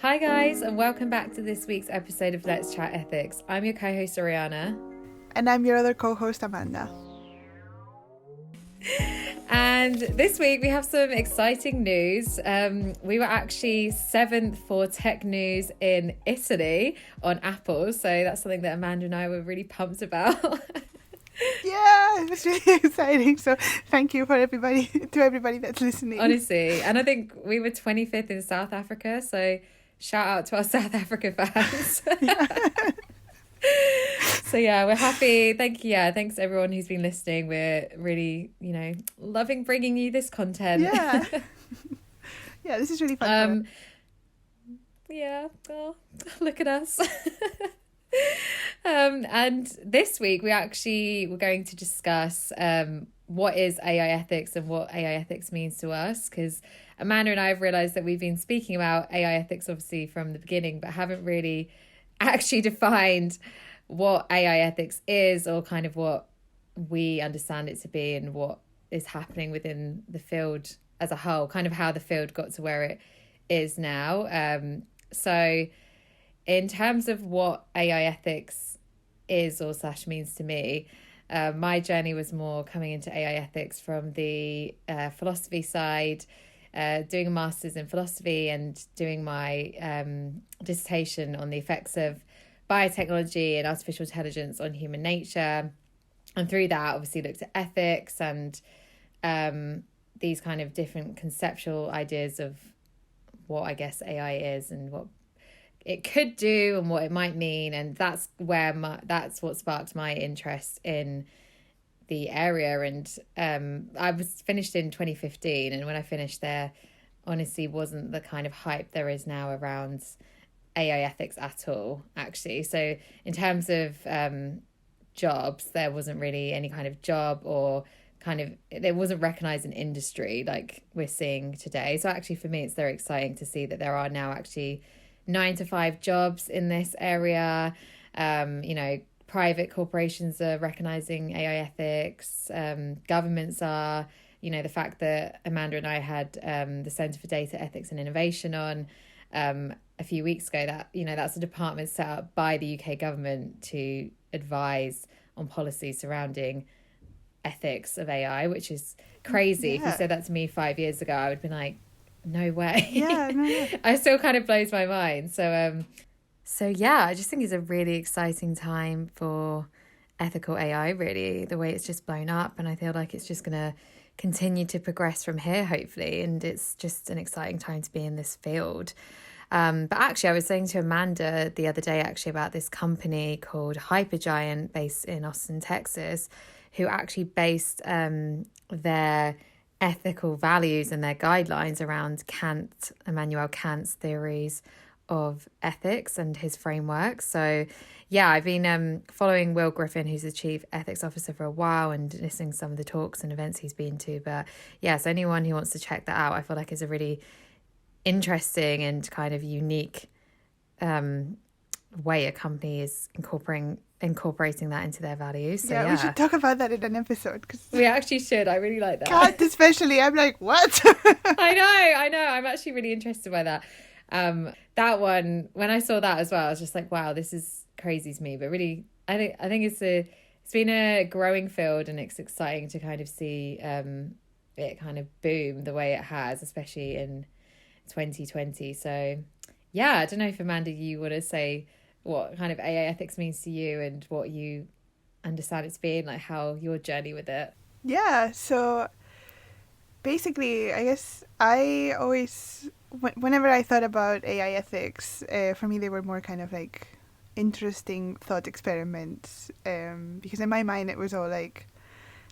Hi guys, and welcome back to this week's episode of Let's Chat Ethics. I'm your co-host Oriana. And I'm your other co-host, Amanda. And this week we have some exciting news. We were actually 7th for tech news in Italy on Apple. So that's something that Amanda and I were really pumped about. Yeah, it was really exciting. So thank you for everybody that's listening. Honestly. And I think we were 25th in South Africa. So shout out to our South Africa fans. So yeah, we're happy. Thank you. Yeah, thanks everyone who's been listening. We're really, loving bringing you this content. Yeah. Yeah, this is really fun. Yeah, oh, look at us. And this week we're going to discuss what is AI ethics and what AI ethics means to us, because Amanda and I have realised that we've been speaking about AI ethics obviously from the beginning, but haven't really actually defined what AI ethics is, or kind of what we understand it to be and what is happening within the field as a whole, kind of how the field got to where it is now. So in terms of what AI ethics is or / means to me, my journey was more coming into AI ethics from the philosophy side, doing a master's in philosophy and doing my dissertation on the effects of biotechnology and artificial intelligence on human nature. And through that, obviously looked at ethics and these kind of different conceptual ideas of what I guess AI is and what it could do and what it might mean. And that's what sparked my interest in the area. And I was finished in 2015, and when I finished there, honestly wasn't the kind of hype there is now around AI ethics at all, actually. So in terms of jobs, there wasn't really any kind of job, or kind of there wasn't recognized in industry like we're seeing today. So actually for me it's very exciting to see that there are now actually 9-to-5 jobs in this area. Private corporations are recognizing AI ethics, governments are, the fact that Amanda and I had the Centre for Data Ethics and Innovation on a few weeks ago, that that's a department set up by the UK government to advise on policies surrounding ethics of AI, which is crazy. Yeah. If you said that to me 5 years ago, I would be like, no way. Yeah, no. I still kind of blows my mind. So yeah, I just think it's a really exciting time for ethical AI, really, the way it's just blown up. And I feel like it's just going to continue to progress from here, hopefully. And it's just an exciting time to be in this field. But actually, I was saying to Amanda the other day actually about this company called Hypergiant based in Austin, Texas, who actually based their ethical values and their guidelines around Immanuel Kant's theories of ethics and his framework. So yeah, I've been following Will Griffin, who's the Chief Ethics Officer, for a while, and listening to some of the talks and events he's been to. But yeah, so anyone who wants to check that out, I feel like is a really interesting and kind of unique way a company is incorporating that into their values. So yeah, we should talk about that in an episode. Cause we actually should. I really like that. Kant especially, I'm like, what? I know. I'm actually really interested by that. That one, when I saw that as well, I was just like, wow, this is crazy to me. But really, I think it's been a growing field, and it's exciting to kind of see it kind of boom the way it has, especially in 2020. So yeah, I don't know if Amanda, you want to say what kind of AI ethics means to you and what you understand it to be, and like how your journey with it. Yeah, so basically, I guess I always, whenever I thought about AI ethics, for me they were more kind of like interesting thought experiments, because in my mind it was all like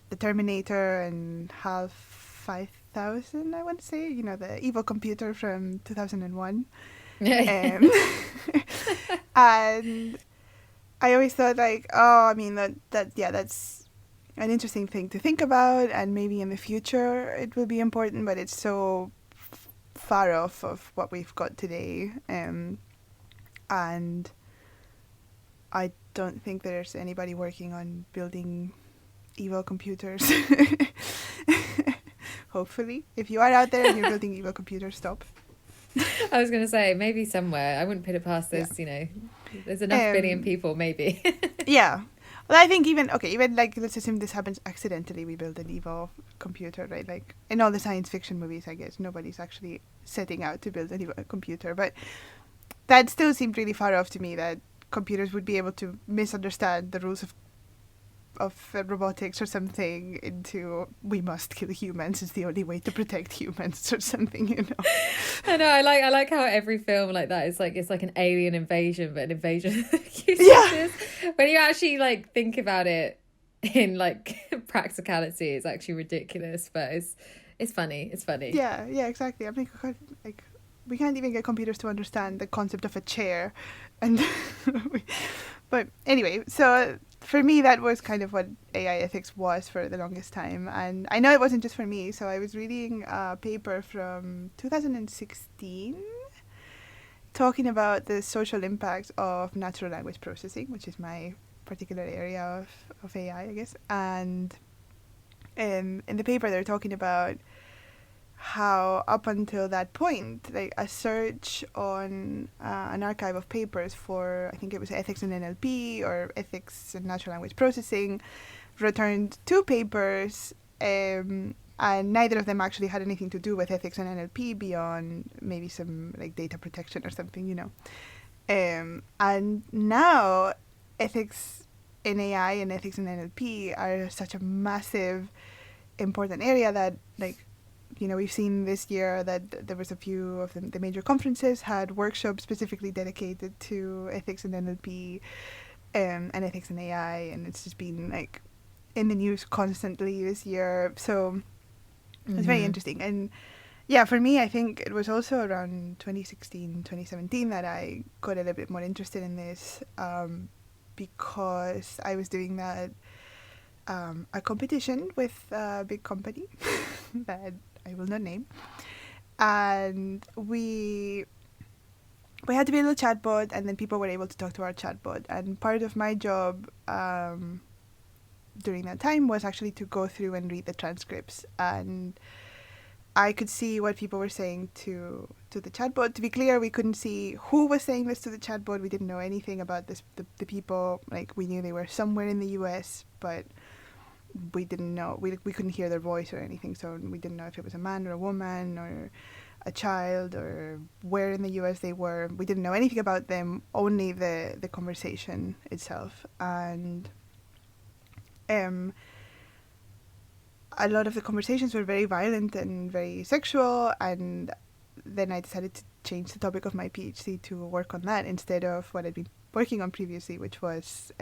the Terminator and HAL 5000, I want to say, the evil computer from 2001. And I always thought like, that's an interesting thing to think about, and maybe in the future it will be important, but it's so far off of what we've got today, and I don't think there's anybody working on building evil computers. Hopefully, if you are out there and you're building evil computers, stop. I was going to say maybe somewhere. I wouldn't put it past Yeah. there's enough billion Um, people maybe. yeah. Well, I think even like let's assume this happens accidentally. We build an evil computer, right? Like in all the science fiction movies, I guess nobody's actually setting out to build an evil computer, but that still seemed really far off to me. That computers would be able to misunderstand the rules of robotics or something into we must kill humans. It's the only way to protect humans or something, you know. I know. I like how every film like that is like it's like an alien invasion, but an invasion that Yeah. uses when you actually like think about it in like practicality, it's actually ridiculous, but it's funny. It's funny. Yeah, yeah, exactly. I'm like we can't even get computers to understand the concept of a chair, and but anyway, so for me that was kind of what AI ethics was for the longest time, and I know it wasn't just for me. So I was reading a paper from 2016 talking about the social impact of natural language processing, which is my particular area of AI, I guess, and in the paper they're talking about how up until that point, like a search on an archive of papers for, I think it was ethics in NLP or ethics in natural language processing, returned two papers, and neither of them actually had anything to do with ethics and NLP beyond maybe some like data protection or something, you know. And now ethics in AI and ethics in NLP are such a massive, important area that like you know, we've seen this year that there was a few of the major conferences had workshops specifically dedicated to ethics in NLP and ethics in AI, and it's just been like in the news constantly this year. So it's very interesting. And yeah, for me, I think it was also around 2016, 2017 that I got a little bit more interested in this because I was doing that a competition with a big company that I will not name, and we had to build a chatbot, and then people were able to talk to our chatbot. And part of my job during that time was actually to go through and read the transcripts, and I could see what people were saying to the chatbot. To be clear, we couldn't see who was saying this to the chatbot. We didn't know anything about the people. Like, we knew they were somewhere in the US, but we didn't know, we couldn't hear their voice or anything, so we didn't know if it was a man or a woman or a child or where in the US they were. We didn't know anything about them, only the conversation itself. And a lot of the conversations were very violent and very sexual, and then I decided to change the topic of my PhD to work on that instead of what I'd been working on previously, which was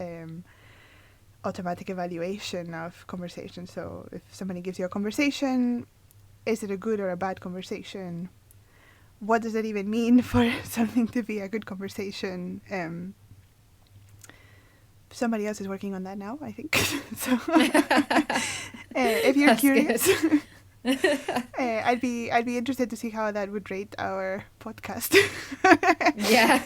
automatic evaluation of conversation. So if somebody gives you a conversation, is it a good or a bad conversation? What does it even mean for something to be a good conversation? Somebody else is working on that now, I think. So if you're That's curious, I'd be interested to see how that would rate our podcast. Yeah.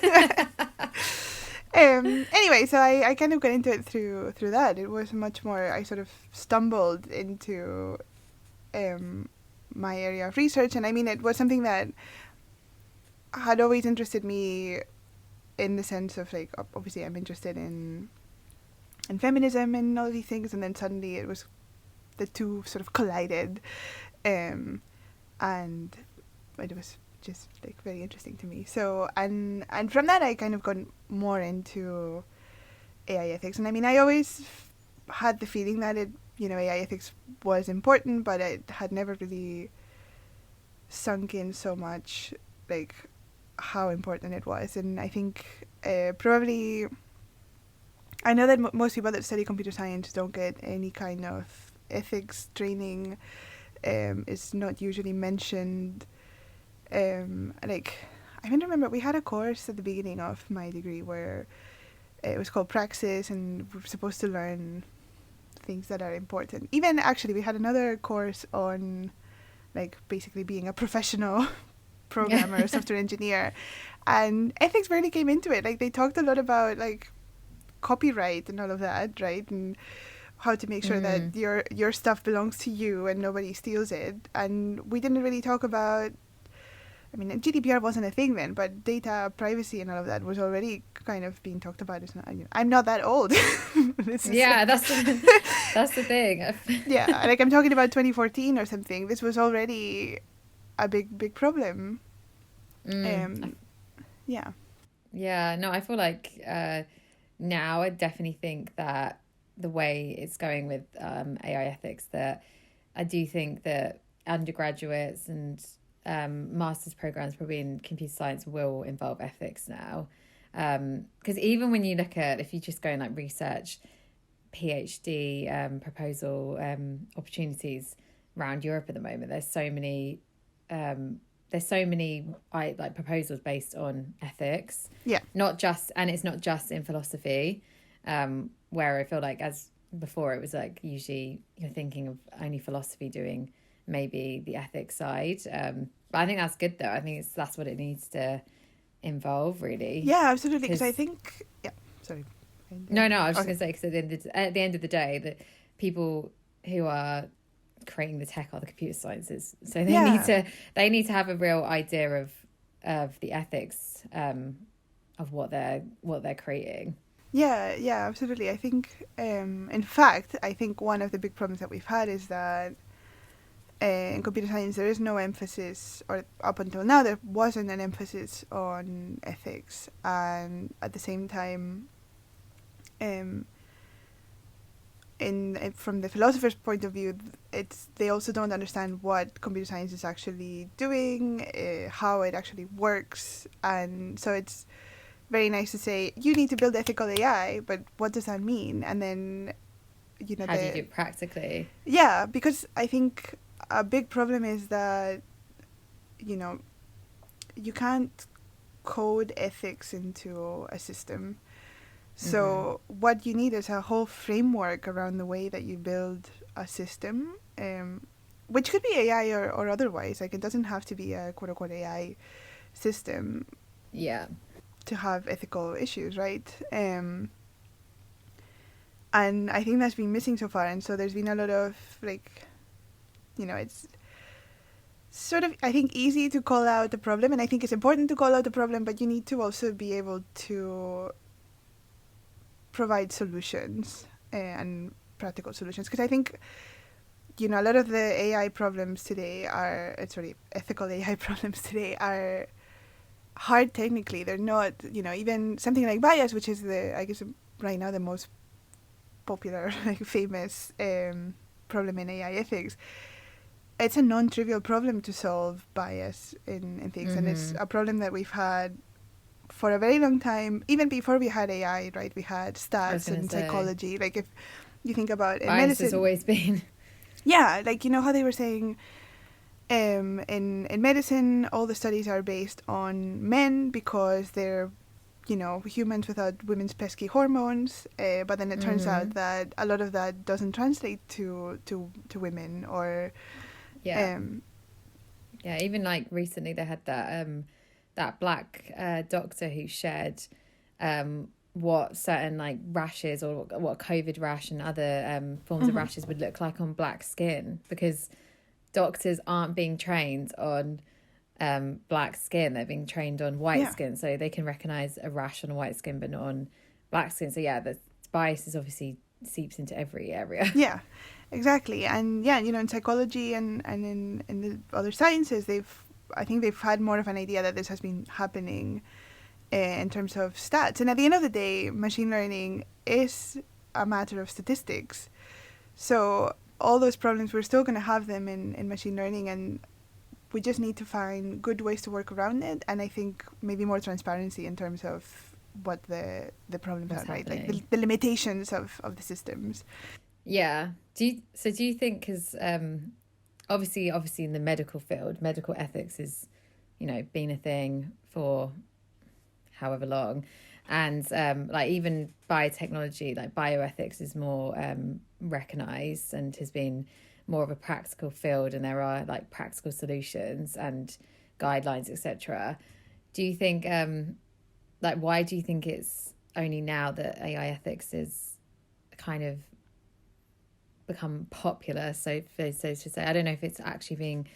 Anyway, so I kind of got into it through that. It was much more, I sort of stumbled into my area of research, and I mean, it was something that had always interested me in the sense of, like, obviously I'm interested in feminism and all these things, and then suddenly it was the two sort of collided, and it was just like very interesting to me. So and from that I kind of got more into AI ethics, and I mean, I always had the feeling that AI ethics was important, but it had never really sunk in so much, like, how important it was. And I think probably, I know that most people that study computer science don't get any kind of ethics training. It's not usually mentioned. Like, I even remember we had a course at the beginning of my degree where it was called Praxis, and we were supposed to learn things that are important. Even actually, we had another course on, like, basically being a professional programmer or software engineer, and ethics barely came into it. Like, they talked a lot about, like, copyright and all of that, right? And how to make sure that your stuff belongs to you and nobody steals it. And we didn't really talk about, I mean, GDPR wasn't a thing then, but data privacy and all of that was already kind of being talked about. It's not, I'm not that old. This is Yeah, that's the thing. yeah, like I'm talking about 2014 or something. This was already a big problem. Mm. Yeah. Yeah, no, I feel like now I definitely think that the way it's going with AI ethics, that I do think that undergraduates and master's programs probably in computer science will involve ethics now. Because even when you look at, if you just go and like research PhD proposal opportunities around Europe at the moment, there's so many like proposals based on ethics. Yeah. It's not just in philosophy, where I feel like as before it was like usually you're thinking of only philosophy doing maybe the ethics side. But I think that's good though. I think that's what it needs to involve really. Yeah, absolutely. Because I think, yeah, sorry. No, I was just going to say, because at the end of the day, the people who are creating the tech are the computer sciences, so they need to have a real idea of the ethics of what they're creating. Yeah, absolutely. I think, in fact, I think one of the big problems that we've had is that in computer science there is no emphasis, or up until now there wasn't an emphasis on ethics, and at the same time, from the philosopher's point of view, they also don't understand what computer science is actually doing, how it actually works, and so it's very nice to say you need to build ethical AI, but what does that mean? And then, how do you do it practically? Yeah, because I think a big problem is that you can't code ethics into a system. So what you need is a whole framework around the way that you build a system, which could be AI or otherwise. Like, it doesn't have to be a quote-unquote AI system. Yeah. To have ethical issues, right? And I think that's been missing so far. And so there's been a lot of, like, it's sort of, I think, easy to call out the problem. And I think it's important to call out the problem, but you need to also be able to provide solutions and practical solutions. Because I think, a lot of the AI problems today ethical AI problems today are hard technically. They're not, even something like bias, which is I guess right now the most popular, like, famous problem in AI ethics. It's a non-trivial problem to solve bias in things, and it's a problem that we've had for a very long time. Even before we had AI, right? We had stats and psychology. Like, if you think about in bias medicine, has always been. Yeah, like, how they were saying, in medicine, all the studies are based on men because they're, humans without women's pesky hormones. But then it turns out that a lot of that doesn't translate to women, or yeah. Yeah, even like recently they had that black doctor who shared what certain like rashes, or what COVID rash and other forms of rashes would look like on black skin, because doctors aren't being trained on black skin. They're being trained on white skin, so they can recognize a rash on white skin but not on black skin. So yeah, the bias is obviously seeps into every area. Yeah, exactly. And yeah, in psychology and in the other sciences, I think they've had more of an idea that this has been happening in terms of stats. And at the end of the day, machine learning is a matter of statistics. So all those problems, we're still going to have them in machine learning, and we just need to find good ways to work around it. And I think maybe more transparency in terms of what the problems are, right? Like the limitations of the systems. Yeah. Do you think, because obviously in the medical field, medical ethics is, been a thing for however long, and like even biotechnology, like bioethics is more recognized and has been more of a practical field, and there are like practical solutions and guidelines, etc. Do you think why do you think it's only now that AI ethics is kind of become popular, so to say? I don't know if it's actually being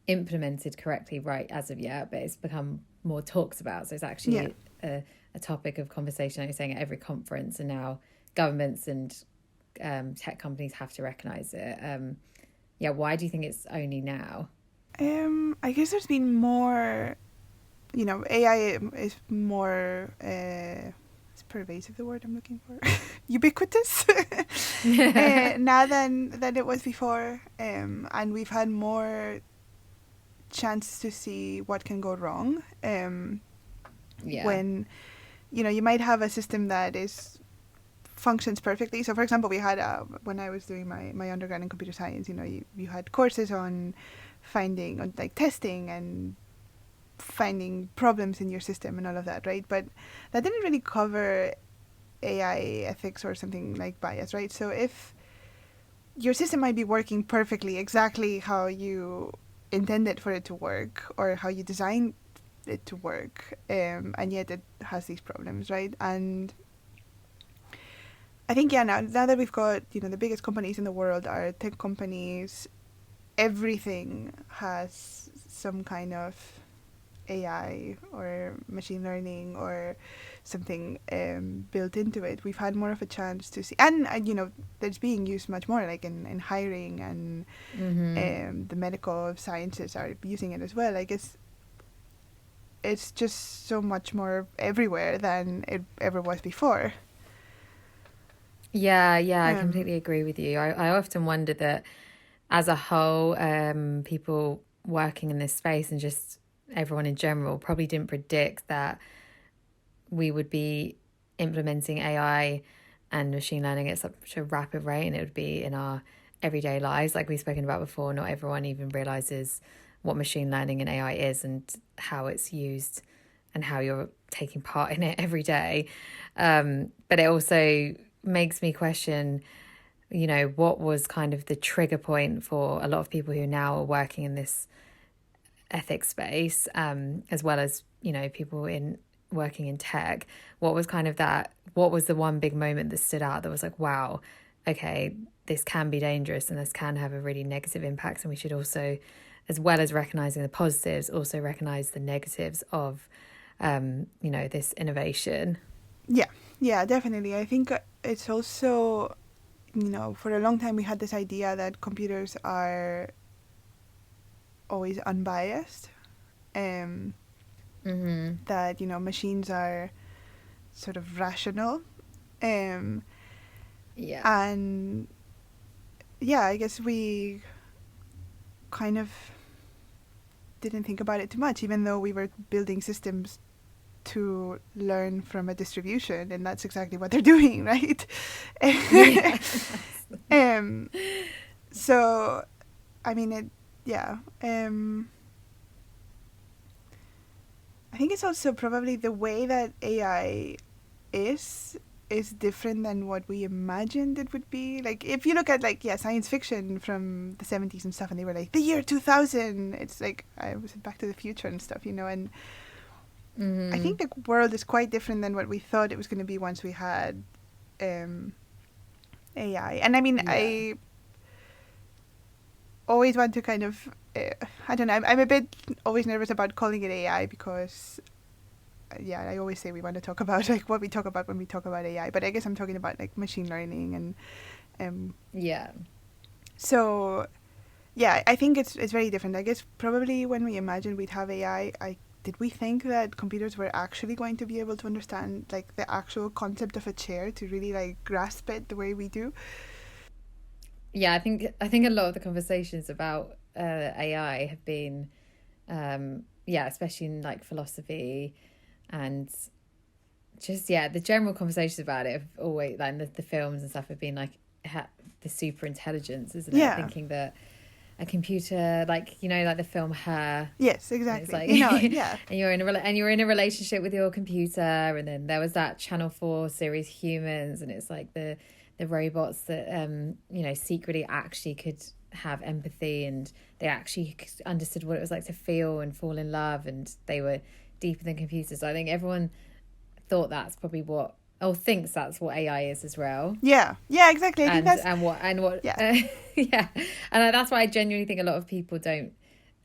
implemented correctly right as of yet, but it's become more talked about. So it's actually a topic of conversation, like you're saying, at every conference, and now governments and tech companies have to recognize it. Why do you think it's only now? I guess there's been more, AI is more, it's pervasive, the word I'm looking for, ubiquitous now than it was before. And we've had more chance to see what can go wrong. When, you might have a system that functions perfectly. So, for example, we had, when I was doing my undergrad in computer science, you had courses on testing and finding problems in your system and all of that, right? But that didn't really cover AI ethics or something like bias, right? So if your system might be working perfectly, exactly how you intended for it to work or how you designed it to work, and yet it has these problems, right? And I think, now that we've got, the biggest companies in the world are tech companies, everything has some kind of AI or machine learning or something built into it. We've had more of a chance to see, and that's being used much more, like in hiring, and the medical sciences are using it as well. I guess it's just so much more everywhere than it ever was before. I completely agree with you. I often wonder that as a whole, people working in this space and just everyone in general probably didn't predict that we would be implementing AI and machine learning at such a rapid rate, and it would be in our everyday lives. Like we've spoken about before, not everyone even realizes what machine learning and AI is and how it's used and how you're taking part in it every day. But it also makes me question, what was kind of the trigger point for a lot of people who now are working in this ethics space, as well as, people working in tech. What was kind of that, what was the one big moment that stood out that was like, wow, okay, this can be dangerous and this can have a really negative impact, and we should also, as well as recognizing the positives, also recognize the negatives of this innovation. Yeah, definitely. I think it's also, for a long time we had this idea that computers are always unbiased, that machines are sort of rational, and I guess we kind of didn't think about it too much, even though we were building systems to learn from a distribution, and that's exactly what they're doing, right? So I mean I think it's also probably the way that AI is different than what we imagined it would be. Like if you look at science fiction from the 70s and stuff, and they were like the year 2000, it's like I was Back to the Future and stuff, and I think the world is quite different than what we thought it was going to be once we had AI. And I mean, I always want to kind of, I don't know, I'm a bit always nervous about calling it AI because, I always say we want to talk about like what we talk about when we talk about AI. But I guess I'm talking about like machine learning and So, I think it's very different. I guess probably when we imagined we'd have AI, did we think that computers were actually going to be able to understand like the actual concept of a chair to really like grasp it the way we do? I think a lot of the conversations about AI have been especially in like philosophy and just the general conversations about it have always, like the films and stuff, have been like the super intelligence, isn't it? Thinking that a computer, like like the film Her. Yes, exactly. Like, and you're in a relationship with your computer, and then there was that Channel 4 series Humans, and it's like the robots that secretly actually could have empathy, and they actually understood what it was like to feel and fall in love, and they were deeper than computers. So I think everyone thought that's probably what, or thinks that's what AI is as well. Yeah, exactly. I think that's and what and that's why I genuinely think a lot of people don't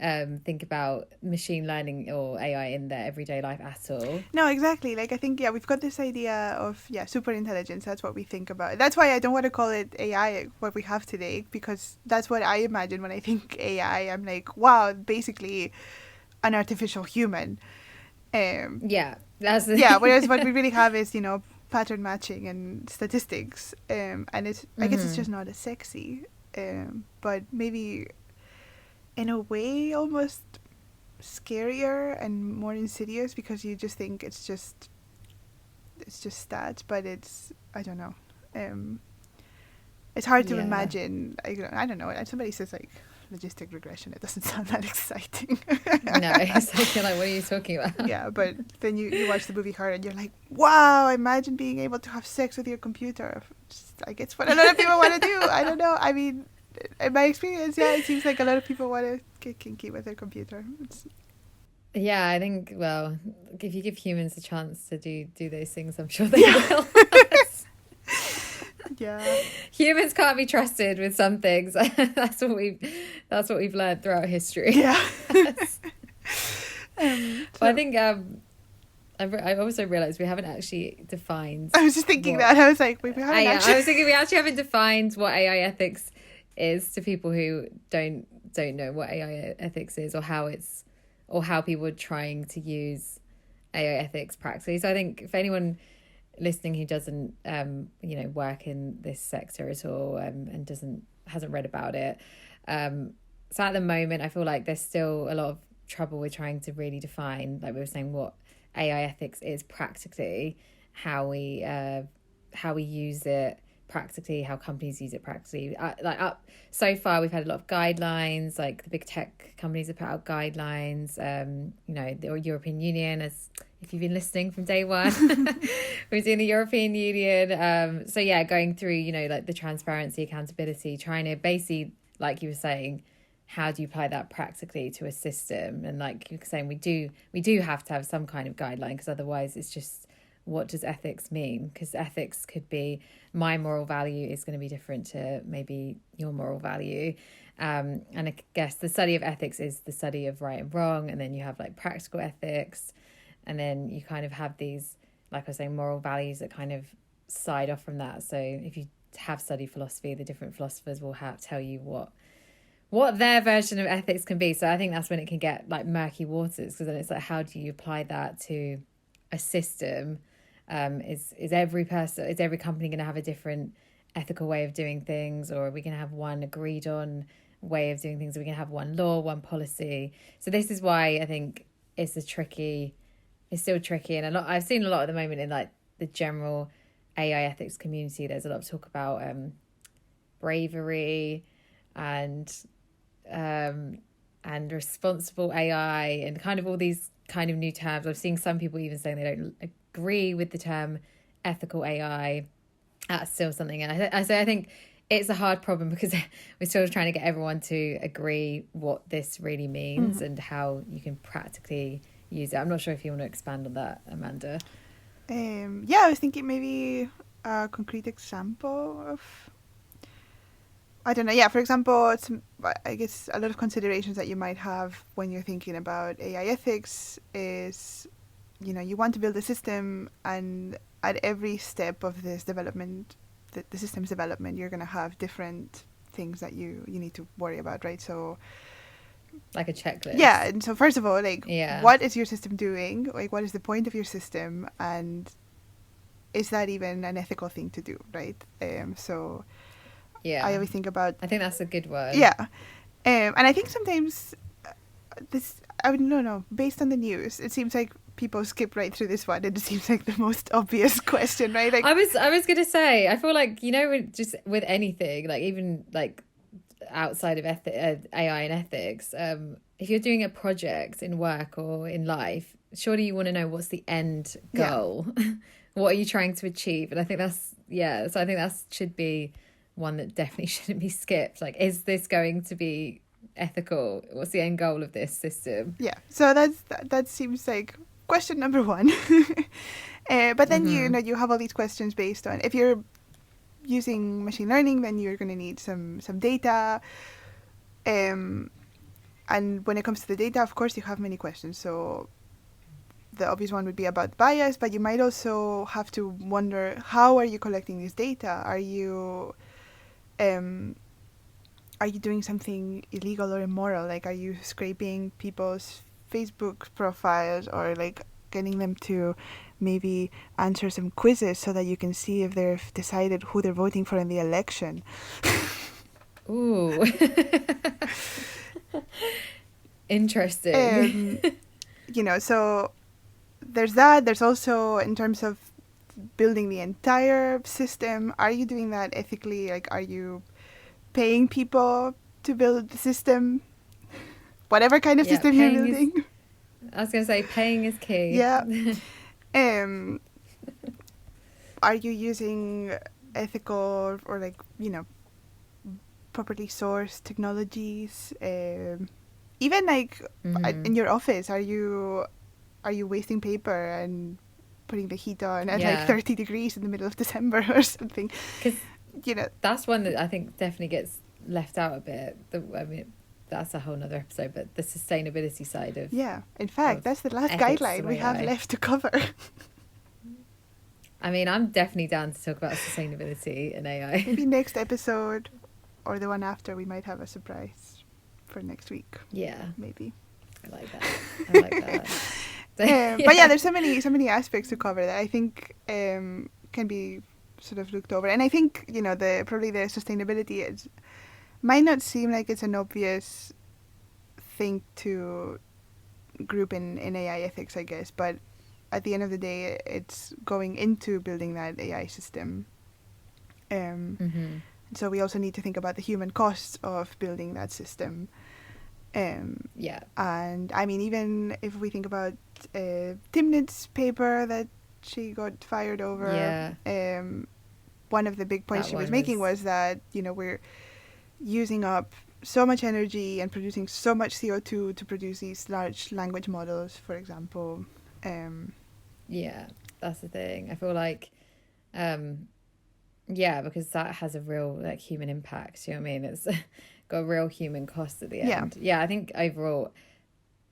think about machine learning or AI in their everyday life at all. No, exactly. Like, I think, yeah, we've got this idea of, super intelligence. That's what we think about. That's why I don't want to call it AI, what we have today, because that's what I imagine when I think AI. I'm like, wow, basically an artificial human. Yeah, that's Yeah, whereas what we really have is, pattern matching and statistics. And it's, I guess it's just not as sexy. But maybe in a way almost scarier and more insidious, because you just think it's just stats, but it's, I don't know. It's hard to imagine. I don't know. Somebody says like logistic regression. It doesn't sound that exciting. No, it's like, you're like, what are you talking about? Yeah, but then you watch the movie Her and you're like, wow, imagine being able to have sex with your computer. Like, it's what a lot of people want to do. I don't know. I mean, in my experience, it seems like a lot of people want to get kinky with their computer. Yeah, I think, well, if you give humans a chance to do those things, I'm sure they will. Yeah. Humans can't be trusted with some things. That's what we've learned throughout history. Yeah. I think I also realised we haven't actually defined. I was just thinking that. I was like, we haven't actually. I was thinking we actually haven't defined what AI ethics is to people who don't know what AI ethics is, or how people are trying to use AI ethics practically. So I think for anyone listening who doesn't work in this sector at all, and hasn't read about it, so at the moment I feel like there's still a lot of trouble with trying to really define, like we were saying, what AI ethics is practically, how we use it practically, how companies use it practically. So far we've had a lot of guidelines, like the big tech companies have put out guidelines, the European Union, as if you've been listening from day one, we've seen the European Union, going through like the transparency, accountability, trying to basically, like you were saying, how do you apply that practically to a system? And like you're saying, we do have to have some kind of guideline, because otherwise it's just, what does ethics mean? Because ethics could be, my moral value is going to be different to maybe your moral value. And I guess the study of ethics is the study of right and wrong. And then you have like practical ethics. And then you kind of have these, like I was saying, moral values that kind of side off from that. So if you have studied philosophy, the different philosophers will tell you what their version of ethics can be. So I think that's when it can get like murky waters, because then it's like, how do you apply that to a system? Is every company going to have a different ethical way of doing things, or are we going to have one agreed on way of doing things? Are we going to have one law, one policy? So this is why I think it's still tricky, and I've seen a lot at the moment in like the general AI ethics community. There's a lot of talk about bravery and responsible AI, and kind of all these kind of new terms. I've seen some people even saying they don't agree with the term ethical AI. That's still something, and I think it's a hard problem, because we're still trying to get everyone to agree what this really means, and how you can practically use it. I'm not sure if you want to expand on that, Amanda. I was thinking maybe a concrete example of, I don't know. Yeah, for example, I guess a lot of considerations that you might have when you're thinking about AI ethics is, you want to build a system, and at every step of this development, the system's development, you're going to have different things that you need to worry about, right? So, like a checklist. Yeah, and so first of all, what is your system doing? Like, what is the point of your system? And is that even an ethical thing to do, right? So... Yeah, I always think about... I think that's a good word. Yeah. And I think sometimes based on the news, it seems like people skip right through this one, and it seems like the most obvious question, right? Like, I was going to say, I feel like, just with anything, like even like outside of AI and ethics, if you're doing a project in work or in life, surely you want to know what's the end goal. Yeah. What are you trying to achieve? And I think so I think that should be one that definitely shouldn't be skipped. Like, is this going to be ethical? What's the end goal of this system? Yeah, so that seems like question number one. But then you have all these questions based on, if you're using machine learning, then you're going to need some data. And when it comes to the data, of course, you have many questions. So the obvious one would be about bias, but you might also have to wonder, how are you collecting this data? Are you doing something illegal or immoral? Like, are you scraping people's Facebook profiles, or like getting them to maybe answer some quizzes so that you can see if they've decided who they're voting for in the election? Ooh. Interesting. So there's that. There's also, in terms of building the entire system, are you doing that ethically? Like, are you paying people to build the system? Whatever kind of system you're building. I was going to say, paying is key. Yeah. Are you using ethical or like, properly sourced technologies? Even like in your office, are you wasting paper and putting the heat on at like 30 degrees in the middle of December or something? Because that's one that I think definitely gets left out a bit. That's a whole nother episode, but the sustainability side of... Yeah, in fact, that's the last guideline we have left to cover. I mean, I'm definitely down to talk about sustainability and AI. Maybe next episode or the one after, we might have a surprise for next week. Yeah. Maybe. I like that. But yeah, there's so many aspects to cover that I think can be sort of looked over. And I think, probably the sustainability might not seem like it's an obvious thing to group in AI ethics, I guess, but at the end of the day, it's going into building that AI system. So we also need to think about the human costs of building that system. Yeah. And I mean, even if we think about Timnit's paper that she got fired over, one of the big points she was making was that, we're using up so much energy and producing so much CO2 to produce these large language models, for example. Yeah, that's the thing. I feel like, because that has a real like human impact. You know what I mean? It's got a real human cost at the end. Yeah, I think overall,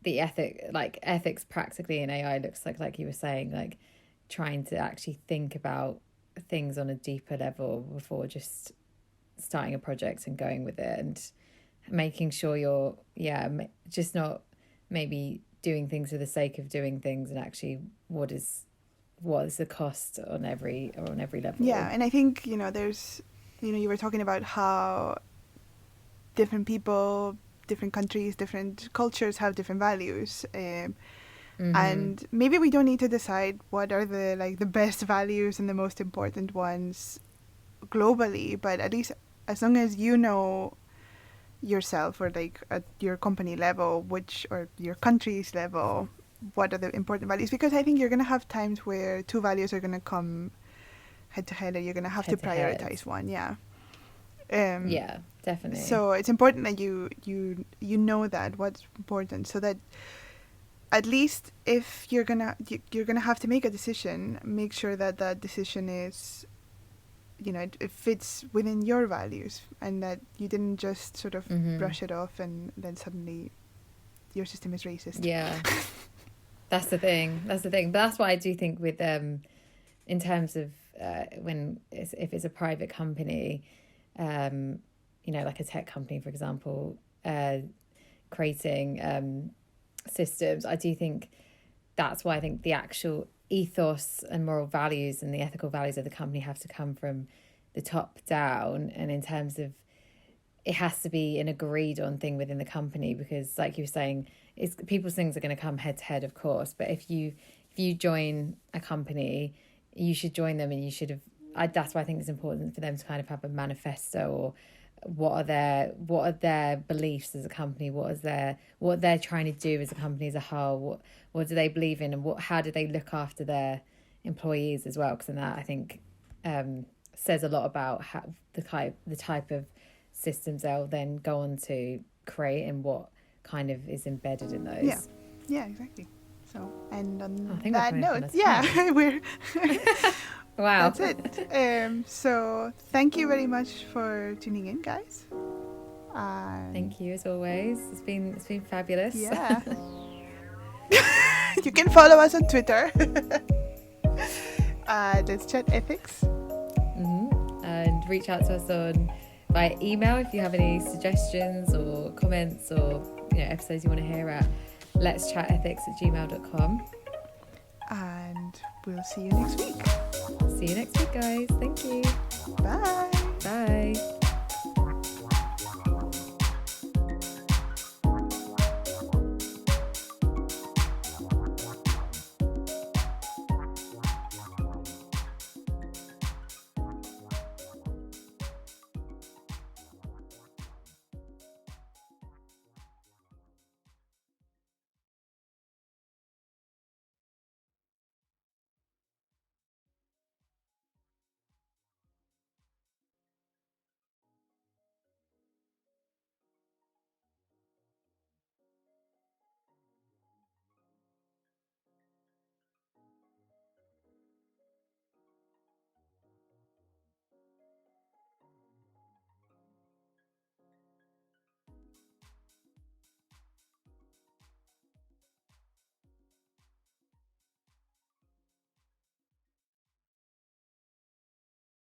the ethics practically in AI looks like you were saying, like trying to actually think about things on a deeper level before just starting a project and going with it, and making sure you're just not maybe doing things for the sake of doing things, and actually what is the cost on every level. Yeah, and I think there's you were talking about how different people, different countries, different cultures have different values, and maybe we don't need to decide what are the best values and the most important ones globally, but at least as long as you know yourself, or like at your company level, or your country's level, what are the important values, because I think you're going to have times where two values are going to come head to head and you're going to have to prioritize one. Yeah, definitely. So it's important that you know that what's important, so that at least if you're gonna have to make a decision, make sure that decision is it fits within your values, and that you didn't just sort of brush it off and then suddenly your system is racist. Yeah. That's the thing. But that's why I do think with in terms of if it's a private company, like a tech company, for example, creating systems, I do think that's why I think the actual ethos and moral values and the ethical values of the company have to come from the top down, and in terms of it has to be an agreed on thing within the company, because like you were saying, people's things are going to come head to head, of course, but if you join a company, you should join them, and you should have that's why I think it's important for them to kind of have a manifesto, or what are their beliefs as a company, what they're trying to do as a company as a whole, what do they believe in, and how do they look after their employees as well, because then that I think says a lot about how the type of systems they'll then go on to create, and what kind of is embedded in those. Yeah, exactly. So, and on that note, we're wow, that's it. So thank you very much for tuning in, guys. Thank you as always. It's been fabulous. Yeah. You can follow us on Twitter. Let's chat ethics. And reach out to us by email if you have any suggestions or comments or episodes you want to hear at letschatethics@gmail.com. And we'll see you next week. See you next week, guys. Thank you. Bye. Bye.